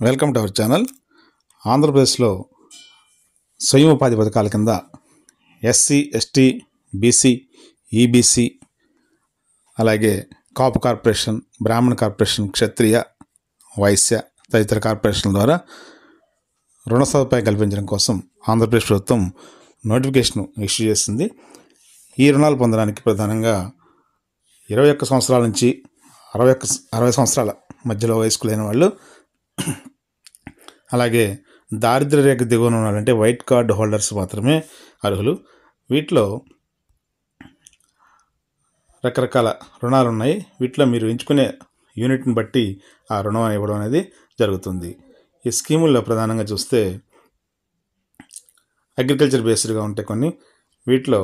Welcome to our channel. ఆంధ్రప్రదేశ్లో స్వయం ఉపాధి పథకాల కింద ఎస్సీ, ఎస్టీ, బీసీ, ఈబీసీ, అలాగే కాపు కార్పొరేషన్, బ్రాహ్మణ కార్పొరేషన్, క్షత్రియ, వైశ్య తదితర కార్పొరేషన్ల ద్వారా రుణ సదుపాయం కల్పించడం కోసం ఆంధ్రప్రదేశ్ ప్రభుత్వం నోటిఫికేషన్ ఇష్యూ చేసింది. ఈ రుణాలు పొందడానికి ప్రధానంగా 21 సంవత్సరాల నుంచి 60 సంవత్సరాల మధ్యలో వయస్కులైన వాళ్ళు, అలాగే దారిద్ర్య రేఖ దిగువన ఉన్నారంటే వైట్ కార్డు హోల్డర్స్ మాత్రమే అర్హులు. వీటిలో రకరకాల రుణాలు ఉన్నాయి. వీటిలో మీరు ఎంచుకునే యూనిట్ని బట్టి ఆ రుణం ఇవ్వడం అనేది జరుగుతుంది. ఈ స్కీముల్లో ప్రధానంగా చూస్తే అగ్రికల్చర్ బేస్డ్గా ఉంటాయి కొన్ని. వీటిలో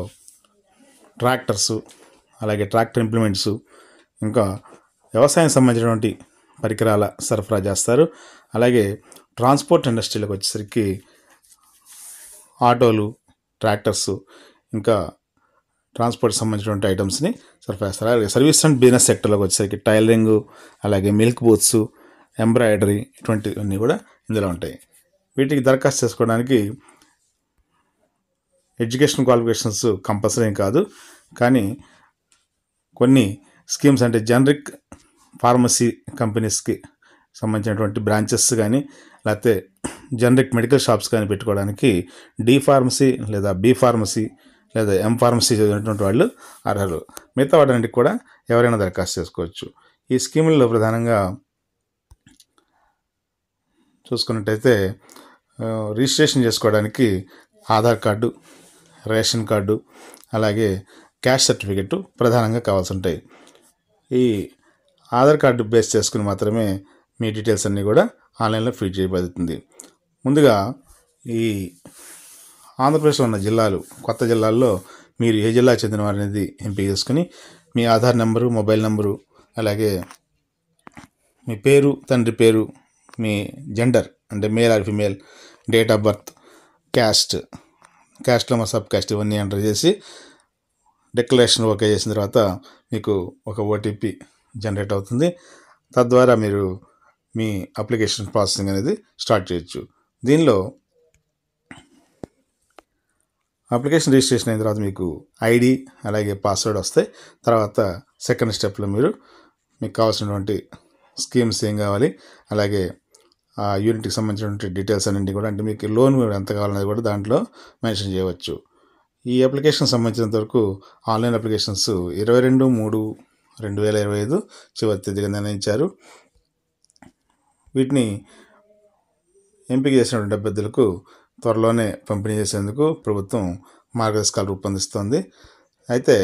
ట్రాక్టర్సు, అలాగే ట్రాక్టర్ ఇంప్లిమెంట్సు, ఇంకా వ్యవసాయం సంబంధించినటువంటి పరికరాల సరఫరా చేస్తారు. అలాగే ట్రాన్స్పోర్ట్ ఇండస్ట్రీలకు వచ్చేసరికి ఆటోలు, ట్రాక్టర్సు, ఇంకా ట్రాన్స్పోర్ట్ సంబంధించినటువంటి ఐటమ్స్ని సరఫరా చేస్తారు. అలాగే సర్వీస్ అండ్ బిజినెస్ సెక్టర్లోకి వచ్చేసరికి టైలరింగు, అలాగే మిల్క్ బూత్స్, ఎంబ్రాయిడరీ, ఇటువంటివన్నీ కూడా ఇందులో ఉంటాయి. వీటికి దరఖాస్తు చేసుకోవడానికి ఎడ్యుకేషన్ క్వాలిఫికేషన్స్ కంపల్సరీ ఏం కాదు, కానీ కొన్ని స్కీమ్స్ అంటే జనరిక్ ఫార్మసీ కంపెనీస్కి సంబంధించినటువంటి బ్రాంచెస్ కానీ, లేకపోతే జనరిక్ మెడికల్ షాప్స్ కానీ పెట్టుకోవడానికి డి ఫార్మసీ లేదా బి ఫార్మసీ లేదా ఎం ఫార్మసీ చదివినటువంటి వాళ్ళు అర్హులు. మిగతా వాటికి కూడా ఎవరైనా దరఖాస్తు చేసుకోవచ్చు. ఈ స్కీముల్లో ప్రధానంగా చూసుకున్నట్టయితే రిజిస్ట్రేషన్ చేసుకోవడానికి ఆధార్ కార్డు, రేషన్ కార్డు, అలాగే క్యాష్ సర్టిఫికెట్ ప్రధానంగా కావాల్సి ఉంటాయి. ఈ ఆధార్ కార్డు బేస్ చేసుకుని మాత్రమే మీ డీటెయిల్స్ అన్నీ కూడా ఆన్లైన్లో ఫీడ్ చేయబడుతుంది. ముందుగా ఈ ఆంధ్రప్రదేశ్లో ఉన్న జిల్లాలు, కొత్త జిల్లాల్లో మీరు ఏ జిల్లా చెందిన వారు అనేది ఎంపిక చేసుకుని మీ ఆధార్ నెంబరు, మొబైల్ నెంబరు, అలాగే మీ పేరు, తండ్రి పేరు, మీ జెండర్ అంటే male or female, date of birth, క్యాస్ట్లో మా సబ్ క్యాస్ట్ ఇవన్నీ ఎంటర్ చేసి డిక్లరేషన్ ఓకే చేసిన తర్వాత మీకు ఒక ఓటీపీ జనరేట్ అవుతుంది. తద్వారా మీరు మీ అప్లికేషన్ ప్రాసెసింగ్ అనేది స్టార్ట్ చేయొచ్చు. దీనిలో అప్లికేషన్ రిజిస్ట్రేషన్ అయిన తర్వాత మీకు ఐడి, అలాగే పాస్వర్డ్ వస్తాయి. తర్వాత సెకండ్ స్టెప్లో మీకు కావాల్సినటువంటి స్కీమ్స్ ఏం కావాలి, అలాగే ఆ యూనిట్కి సంబంధించినటువంటి డీటెయిల్స్ అన్నింటి కూడా, అంటే మీకు లోన్ ఎంత కావాలనేది కూడా దాంట్లో మెన్షన్ చేయవచ్చు. ఈ అప్లికేషన్ సంబంధించినంత వరకు ఆన్లైన్ అప్లికేషన్స్ 22/3/2025 చివరి తేదీగా నిర్ణయించారు. వీటిని ఎంపిక చేసినటువంటి అభ్యర్థులకు త్వరలోనే పంపిణీ చేసేందుకు ప్రభుత్వం మార్గదర్శకాలు రూపొందిస్తోంది. అయితే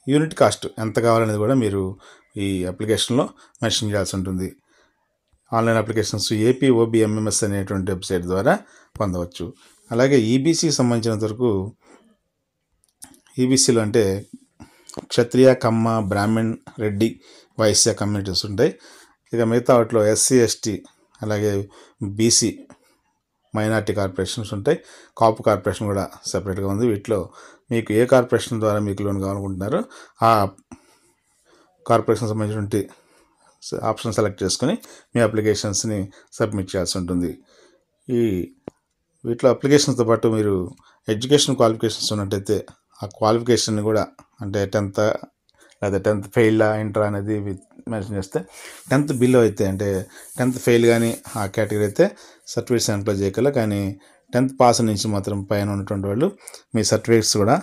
యూనిట్ కాస్ట్ ఎంత కావాలనేది కూడా మీరు ఈ అప్లికేషన్లో మెన్షన్ చేయాల్సి ఉంటుంది. ఆన్లైన్ అప్లికేషన్స్ ఏపీఓబిఎంఎంఎస్ అనేటువంటి వెబ్సైట్ ద్వారా పొందవచ్చు. అలాగే ఈబీసీకి సంబంధించినంత వరకు ఈబీసీలో అంటే క్షత్రియ, కమ్మ, బ్రాహ్మణ్, రెడ్డి, వైశ్య కమ్యూనిటీస్ ఉంటాయి. ఇక మిగతా వాటిలో ఎస్సీ, ఎస్టీ, అలాగే బీసీ మైనార్టీ కార్పొరేషన్స్ ఉంటాయి. కాపు కార్పొరేషన్ కూడా సపరేట్గా ఉంది. వీటిలో మీకు ఏ కార్పొరేషన్ ద్వారా మీకు లోన్ కావాలనుకుంటున్నారో ఆ కార్పొరేషన్ సంబంధించినటువంటి ఆప్షన్ సెలెక్ట్ చేసుకుని మీ అప్లికేషన్స్ని సబ్మిట్ చేయాల్సి ఉంటుంది. వీటిలో అప్లికేషన్స్తో పాటు మీరు ఎడ్యుకేషన్ క్వాలిఫికేషన్స్ ఉన్నట్టయితే ఆ క్వాలిఫికేషన్ కూడా, అంటే 10th లేదా 10th ఫెయిల్, ఇంటర్ అనేది మెన్షన్ చేస్తే, 10th బిలో అయితే అంటే 10th ఫెయిల్ కానీ ఆ కేటగిరీ అయితే సర్టిఫికేట్స్ అప్లై చేయగల, కానీ 10th పాస్ నుంచి మాత్రం పైన ఉన్నటువంటి వాళ్ళు మీ సర్టిఫికేట్స్ కూడా,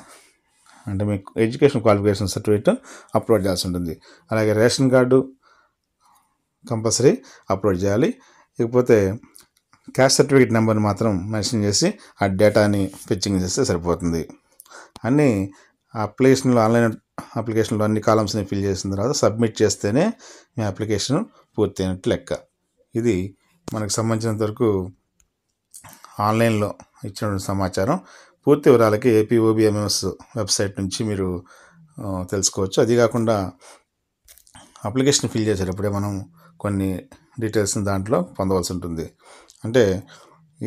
అంటే మీకు ఎడ్యుకేషన్ క్వాలిఫికేషన్ సర్టిఫికేట్ అప్లోడ్ చేయాల్సి ఉంటుంది. అలాగే రేషన్ కార్డు కంపల్సరీ అప్లోడ్ చేయాలి. ఇకపోతే క్యాష్ సర్టిఫికేట్ నెంబర్ని మాత్రం మెన్షన్ చేసి ఆ డేటాని ఫెచ్చింగ్ చేస్తే సరిపోతుంది. అన్నీ అప్లికేషన్లో, ఆన్లైన్ అప్లికేషన్లో అన్ని కాలమ్స్ని ఫిల్ చేసిన తర్వాత సబ్మిట్ చేస్తేనే మీ అప్లికేషన్ పూర్తి అయినట్టు లెక్క. ఇది మనకు సంబంధించినంత వరకు ఆన్లైన్లో ఇచ్చిన సమాచారం. పూర్తి వివరాలకి ఏపీఓబిఎంఎస్ వెబ్సైట్ నుంచి మీరు తెలుసుకోవచ్చు. అది కాకుండా అప్లికేషన్ ఫిల్ చేసేటప్పుడే మనం కొన్ని డీటెయిల్స్ని దాంట్లో పొందవలసి ఉంటుంది. అంటే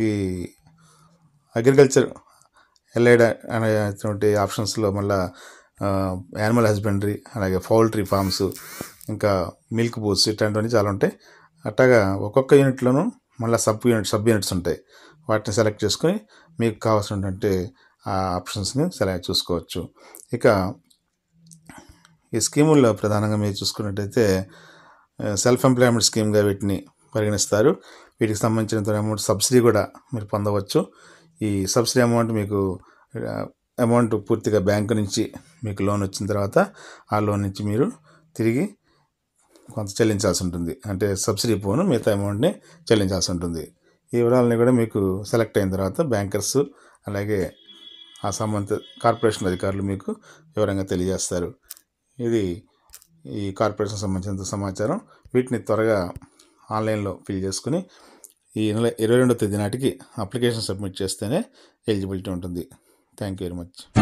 ఈ అగ్రికల్చర్ ఎలైడ్ అనేటువంటి ఆప్షన్స్లో మళ్ళీ యానిమల్ హస్బెండరీ, అలాగే పౌల్ట్రీ ఫార్మ్స్, ఇంకా మిల్క్ బూత్స్, ఇట్లాంటివన్నీ చాలా ఉంటాయి. అట్లాగా ఒక్కొక్క యూనిట్లోనూ మళ్ళీ సబ్ యూనిట్స్ ఉంటాయి. వాటిని సెలెక్ట్ చేసుకొని మీకు కావాల్సినటువంటి ఆ ఆప్షన్స్ని సెలెక్ట్ చూసుకోవచ్చు. ఇక ఈ స్కీముల్లో ప్రధానంగా మీరు చూసుకున్నట్టయితే సెల్ఫ్ ఎంప్లాయ్మెంట్ స్కీమ్గా వీటిని పరిగణిస్తారు. వీటికి సంబంధించినంత అమౌంట్ సబ్సిడీ కూడా మీరు పొందవచ్చు. ఈ సబ్సిడీ అమౌంట్ మీకు అమౌంట్ పూర్తిగా బ్యాంకు నుంచి మీకు లోన్ వచ్చిన తర్వాత ఆ లోన్ నుంచి మీరు తిరిగి కొంత చెల్లించాల్సి ఉంటుంది. అంటే సబ్సిడీ పోను మిగతా అమౌంట్ని చెల్లించాల్సి ఉంటుంది. ఈ వివరాలని కూడా మీకు సెలెక్ట్ అయిన తర్వాత బ్యాంకర్స్ అలాగే ఆ సంబంధిత కార్పొరేషన్ అధికారులు మీకు వివరంగా తెలియజేస్తారు. ఇది ఈ కార్పొరేషన్ సంబంధించిన సమాచారం. వీటిని త్వరగా ఆన్లైన్లో ఫిల్ చేసుకుని ఈ నెల 22వ తేదీ నాటికి అప్లికేషన్ సబ్మిట్ చేస్తేనే ఎలిజిబిలిటీ ఉంటుంది. Thank you very much.